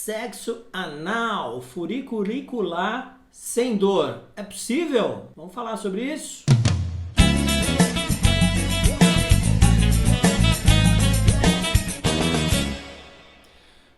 sexo anal, furiculacular sem dor. É possível? Vamos falar sobre isso?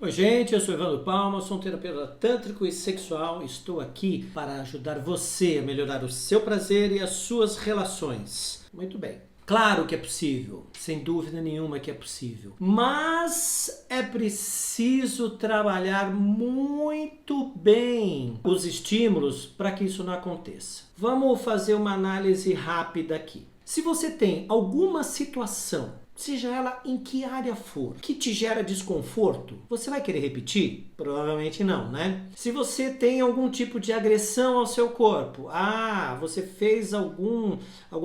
Oi gente, eu sou Evandro Palma, sou um terapeuta tântrico e sexual e estou aqui para ajudar você a melhorar o seu prazer e as suas relações. Muito bem. Claro que é possível, sem dúvida nenhuma que é possível, mas é preciso trabalhar muito bem os estímulos para que isso não aconteça. Vamos fazer uma análise rápida aqui. Se você tem alguma situação, seja ela em que área for, que te gera desconforto, você vai querer repetir? Provavelmente não, né? Se você tem algum tipo de agressão ao seu corpo, você fez algum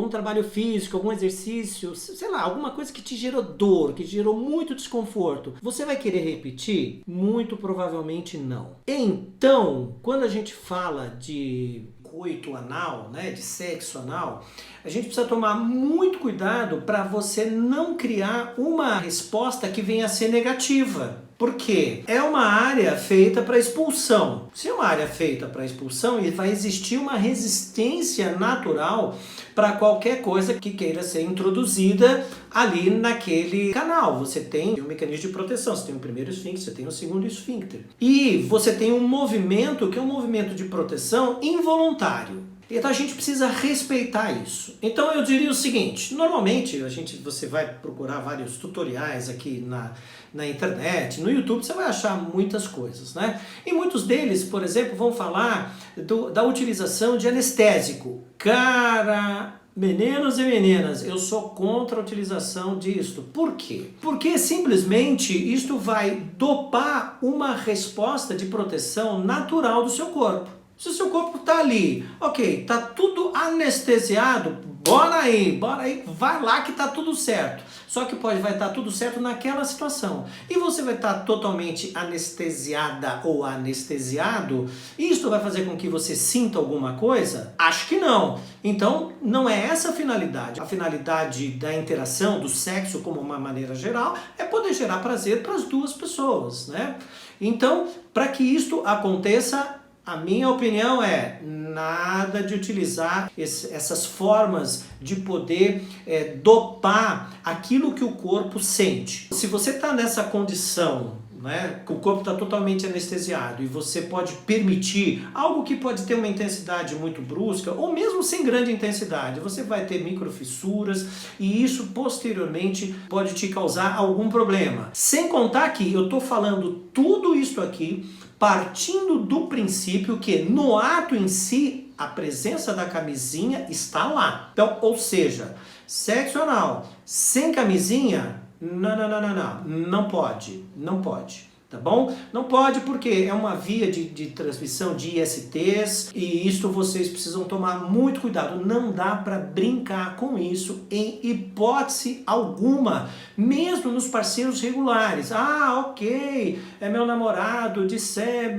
trabalho físico, algum exercício, sei lá, alguma coisa que te gerou dor, que gerou muito desconforto, você vai querer repetir? Muito provavelmente não. Então, quando a gente fala de coito anal, né, de sexo anal, a gente precisa tomar muito cuidado para você não criar uma resposta que venha a ser negativa. Por quê? É uma área feita para expulsão. Se é uma área feita para expulsão, vai existir uma resistência natural para qualquer coisa que queira ser introduzida ali naquele canal. Você tem um mecanismo de proteção, você tem o primeiro esfíncter, você tem o segundo esfíncter. E você tem um movimento que é um movimento de proteção involuntário. Então a gente precisa respeitar isso. Então eu diria o seguinte, normalmente você vai procurar vários tutoriais aqui na internet, no YouTube, você vai achar muitas coisas, né? E muitos deles, por exemplo, vão falar da utilização de anestésico. Cara, meninos e meninas, eu sou contra a utilização disto. Por quê? Porque simplesmente isto vai dopar uma resposta de proteção natural do seu corpo. Se o seu corpo tá ali, ok, tá tudo anestesiado, bora aí, vai lá que tá tudo certo. Só que vai estar tudo certo naquela situação. E você vai estar totalmente anestesiada ou anestesiado. Isto vai fazer com que você sinta alguma coisa? Acho que não. Então, não é essa a finalidade. A finalidade da interação, do sexo como uma maneira geral, é poder gerar prazer para as duas pessoas, né? Então, para que isto aconteça, a minha opinião é nada de utilizar essas formas de poder dopar aquilo que o corpo sente. Se você está nessa condição, né, que o corpo está totalmente anestesiado e você pode permitir algo que pode ter uma intensidade muito brusca ou mesmo sem grande intensidade, você vai ter microfissuras e isso posteriormente pode te causar algum problema. Sem contar que eu estou falando tudo isso aqui partindo do princípio que no ato em si a presença da camisinha está lá. Então, ou seja, sexo anal sem camisinha, não pode. Tá bom? Não pode porque é uma via de transmissão de ISTs e isso vocês precisam tomar muito cuidado. Não dá para brincar com isso em hipótese alguma, mesmo nos parceiros regulares. Ok, é meu namorado,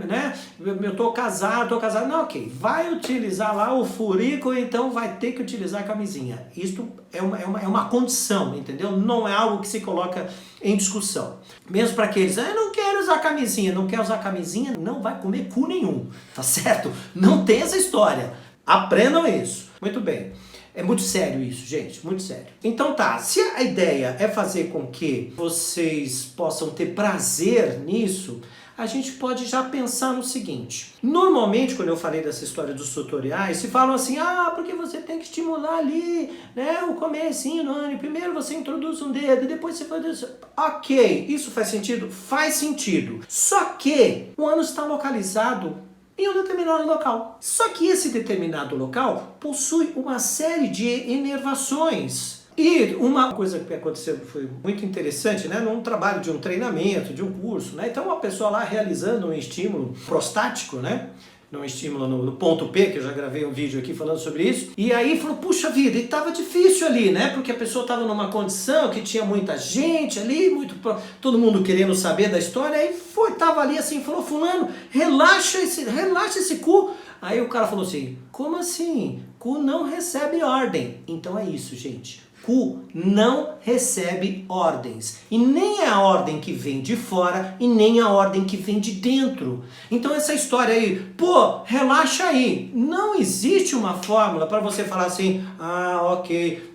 né? Eu tô casado. Não, ok, vai utilizar lá o furico, então vai ter que utilizar a camisinha. Isso é uma condição, entendeu? Não é algo que se coloca em discussão. Mesmo para aqueles, eu não quero usar camisinha, não quer usar camisinha, não vai comer cu nenhum, tá certo? Não tem essa história. Aprendam isso. Muito bem. É muito sério isso, gente, muito sério. Então tá, se a ideia é fazer com que vocês possam ter prazer nisso, a gente pode já pensar no seguinte. Normalmente, quando eu falei dessa história dos tutoriais, se falam assim, porque você tem que estimular ali, né, o comecinho no ano. Primeiro você introduz um dedo, depois você faz isso. Ok, isso faz sentido? Faz sentido. Só que o ânus está localizado em um determinado local. Só que esse determinado local possui uma série de inervações. E uma coisa que aconteceu foi muito interessante, né? Num trabalho de um treinamento, de um curso, né? Então uma pessoa lá realizando um estímulo prostático, né? Um estímulo no ponto P, que eu já gravei um vídeo aqui falando sobre isso. E aí falou, puxa vida, e tava difícil ali, né? Porque a pessoa tava numa condição que tinha muita gente ali, todo mundo querendo saber da história. Aí tava ali assim, falou, fulano, relaxa esse cu. Aí o cara falou assim, como assim? Cu não recebe ordem. Então é isso, gente. cu não recebe ordens. E nem é a ordem que vem de fora e nem a ordem que vem de dentro. Então essa história aí, pô, relaxa aí. Não existe uma fórmula para você falar assim, ok,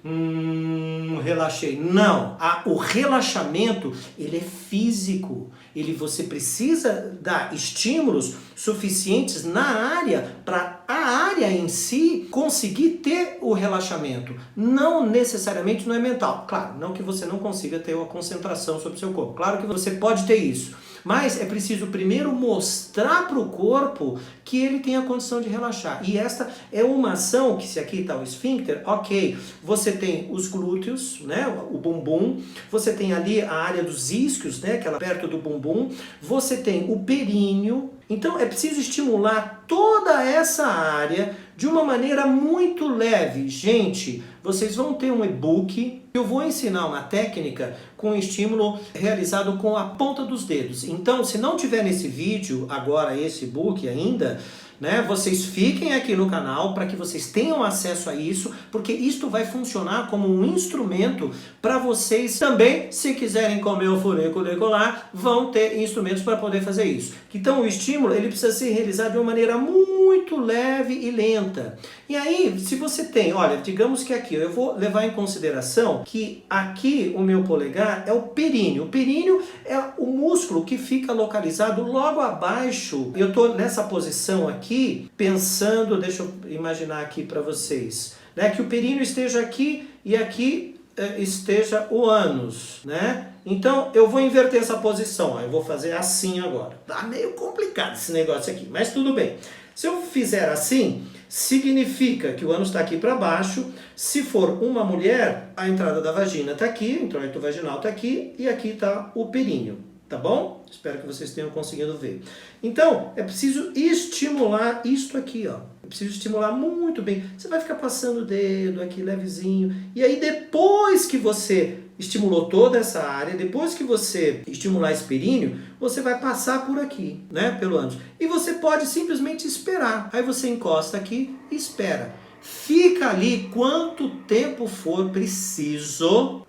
relaxei. Não, o relaxamento, ele é físico. Você precisa dar estímulos suficientes na área para a área em si conseguir ter o relaxamento. Não necessariamente não é mental. Claro, não que você não consiga ter uma concentração sobre o seu corpo. Claro que você pode ter isso. Mas é preciso primeiro mostrar para o corpo que ele tem a condição de relaxar. E esta é uma ação que, se aqui está o esfíncter, ok, você tem os glúteos, né, o bumbum, você tem ali a área dos isquios, né, aquela perto do bumbum, você tem o períneo. Então é preciso estimular toda essa área de uma maneira muito leve. Gente, vocês vão ter um e-book. Eu vou ensinar uma técnica com estímulo realizado com a ponta dos dedos. Então, se não tiver nesse vídeo, agora esse e-book ainda, né, vocês fiquem aqui no canal para que vocês tenham acesso a isso, porque isto vai funcionar como um instrumento para vocês também, se quiserem comer o furicular, vão ter instrumentos para poder fazer isso. Então, o estímulo ele precisa ser realizado de uma maneira muito leve e lenta. E aí, se você tem, olha, digamos que aqui, eu vou levar em consideração que aqui o meu polegar é o períneo. O períneo é o músculo que fica localizado logo abaixo. Eu estou nessa posição aqui, pensando, deixa eu imaginar aqui para vocês, né, que o períneo esteja aqui e aqui esteja o ânus, né? Então eu vou inverter essa posição, eu vou fazer assim agora. Tá meio complicado esse negócio aqui, mas tudo bem. Se eu fizer assim, significa que o ânus está aqui para baixo. Se for uma mulher, a entrada da vagina está aqui, o introito vaginal está aqui e aqui está o períneo, tá bom? Espero que vocês tenham conseguido ver. Então, é preciso estimular isto aqui, ó. É preciso estimular muito bem. Você vai ficar passando o dedo aqui levezinho. E aí, depois que você estimulou toda essa área, depois que você estimular esse períneo, você vai passar por aqui, né, pelo ânus. E você pode simplesmente esperar. Aí você encosta aqui e espera. Fica ali quanto tempo for preciso,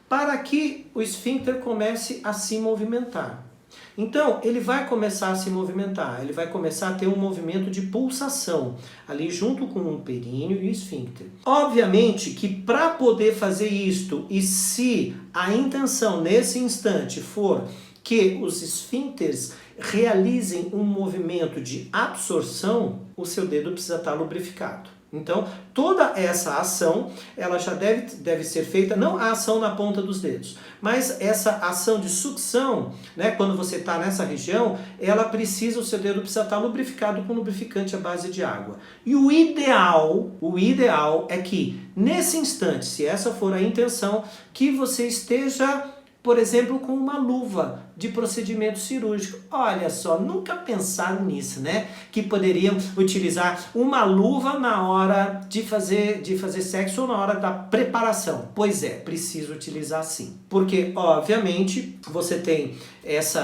para que o esfíncter comece a se movimentar. Então, ele vai começar a se movimentar, ele vai começar a ter um movimento de pulsação, ali junto com o períneo e o esfíncter. Obviamente que para poder fazer isto, e se a intenção nesse instante for que os esfíncteres realizem um movimento de absorção, o seu dedo precisa estar lubrificado. Então, toda essa ação, ela já deve ser feita, não a ação na ponta dos dedos, mas essa ação de sucção, né, quando você está nessa região, o seu dedo precisa estar lubrificado com lubrificante à base de água. E o ideal é que, nesse instante, se essa for a intenção, que você esteja, por exemplo, com uma luva de procedimento cirúrgico. Olha só, nunca pensaram nisso, né? Que poderiam utilizar uma luva na hora de fazer sexo ou na hora da preparação. Pois é, precisa utilizar sim. Porque, obviamente, você tem essa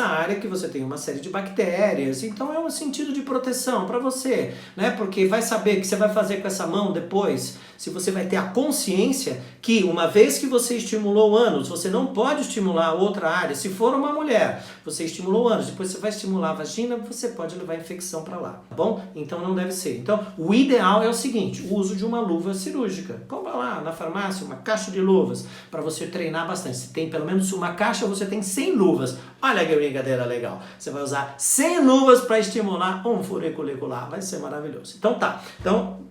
área que você tem uma série de bactérias, então é um sentido de proteção para você, né? Porque vai saber o que você vai fazer com essa mão depois, se você vai ter a consciência que uma vez que você estimulou o ânus, você não pode estimular outra área. Se for uma mulher, você estimulou o ânus, depois você vai estimular a vagina, você pode levar a infecção para lá, tá bom? Então não deve ser. Então o ideal é o seguinte, o uso de uma luva cirúrgica. Compra lá na farmácia uma caixa de luvas para você treinar bastante. Se tem pelo menos uma caixa, você tem 100 luvas. Olha que brincadeira legal. Você vai usar 100 luvas para estimular um furicular. Vai ser maravilhoso. Então tá. Então,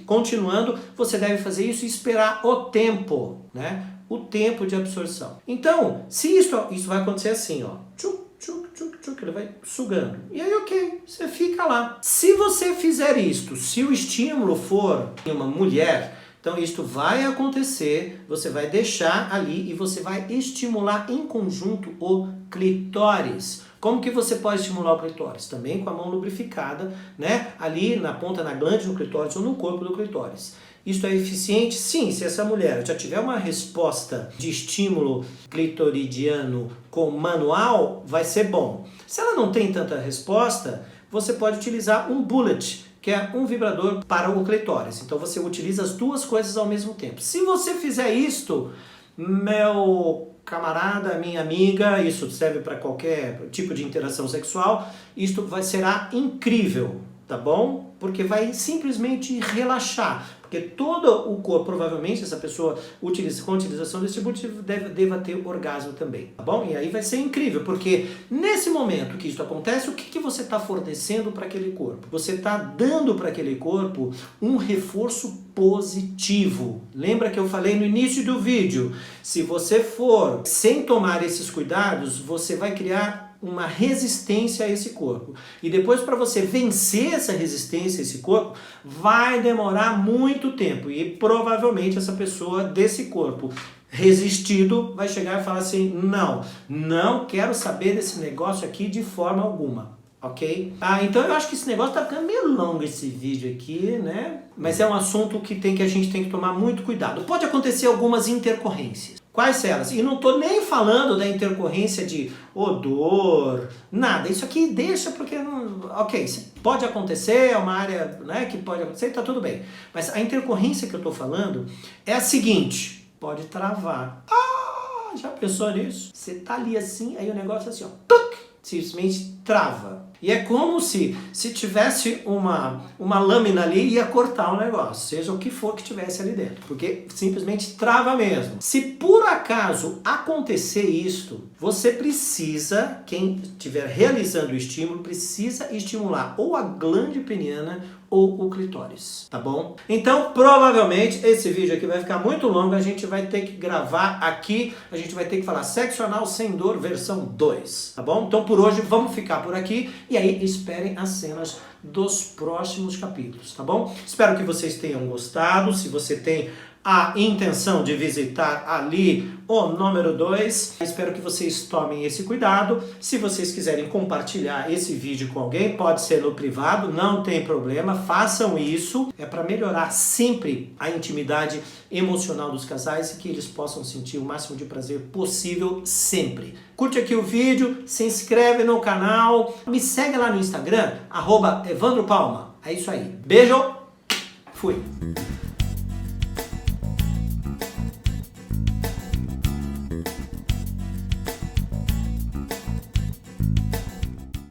continuando, você deve fazer isso e esperar o tempo, né? O tempo de absorção. Então, se isso vai acontecer assim, ó. Tchuc, tchuc, tchuc, tchuc, ele vai sugando. E aí, ok, você fica lá. Se você fizer isto, se o estímulo for em uma mulher, então isto vai acontecer, você vai deixar ali e você vai estimular em conjunto o clitóris. Como que você pode estimular o clitóris? Também com a mão lubrificada, né? Ali na ponta, na glande do clitóris ou no corpo do clitóris. Isto é eficiente? Sim, se essa mulher já tiver uma resposta de estímulo clitoridiano com manual, vai ser bom. Se ela não tem tanta resposta, você pode utilizar um bullet, que que é um vibrador para o clitóris. Então você utiliza as duas coisas ao mesmo tempo. Se você fizer isto, meu camarada, minha amiga, isso serve para qualquer tipo de interação sexual, isto será incrível, tá bom? Porque vai simplesmente relaxar. Porque todo o corpo, provavelmente, essa pessoa com a utilização desse dispositivo deva ter orgasmo também, tá bom? E aí vai ser incrível, porque nesse momento que isso acontece, o que você está fornecendo para aquele corpo? Você está dando para aquele corpo um reforço positivo. Lembra que eu falei no início do vídeo? Se você for sem tomar esses cuidados, você vai criar uma resistência a esse corpo. E depois, para você vencer essa resistência a esse corpo, vai demorar muito tempo. E provavelmente essa pessoa desse corpo resistido vai chegar e falar assim: não quero saber desse negócio aqui de forma alguma. Ok? Então eu acho que esse negócio tá ficando meio longo, esse vídeo aqui, né? Mas é um assunto que a gente tem que tomar muito cuidado. Pode acontecer algumas intercorrências. Quais elas? E não tô nem falando da intercorrência de odor, nada. Isso aqui deixa porque... Ok, pode acontecer, é uma área, né, que pode acontecer, tá tudo bem. Mas a intercorrência que eu tô falando é a seguinte: pode travar. Já pensou nisso? Você tá ali assim, aí o negócio é assim, ó, tuc, simplesmente trava. E é como se tivesse uma lâmina ali e ia cortar o negócio, seja o que for que tivesse ali dentro, porque simplesmente trava mesmo. Se por acaso acontecer isto, você precisa, quem estiver realizando o estímulo, precisa estimular ou a glândula peniana ou o clitóris, tá bom? Então, provavelmente, esse vídeo aqui vai ficar muito longo, a gente vai ter que gravar aqui, a gente vai ter que falar sexo anal sem dor versão 2, tá bom? Então, por hoje, vamos ficar por aqui, e aí esperem as cenas dos próximos capítulos, tá bom? Espero que vocês tenham gostado. Se você tem a intenção de visitar ali o número 2, espero que vocês tomem esse cuidado. Se vocês quiserem compartilhar esse vídeo com alguém, pode ser no privado, não tem problema, façam isso. É para melhorar sempre a intimidade emocional dos casais e que eles possam sentir o máximo de prazer possível sempre. Curte aqui o vídeo, se inscreve no canal, me segue lá no Instagram, @EvandroPalma. É isso aí. Beijo, fui!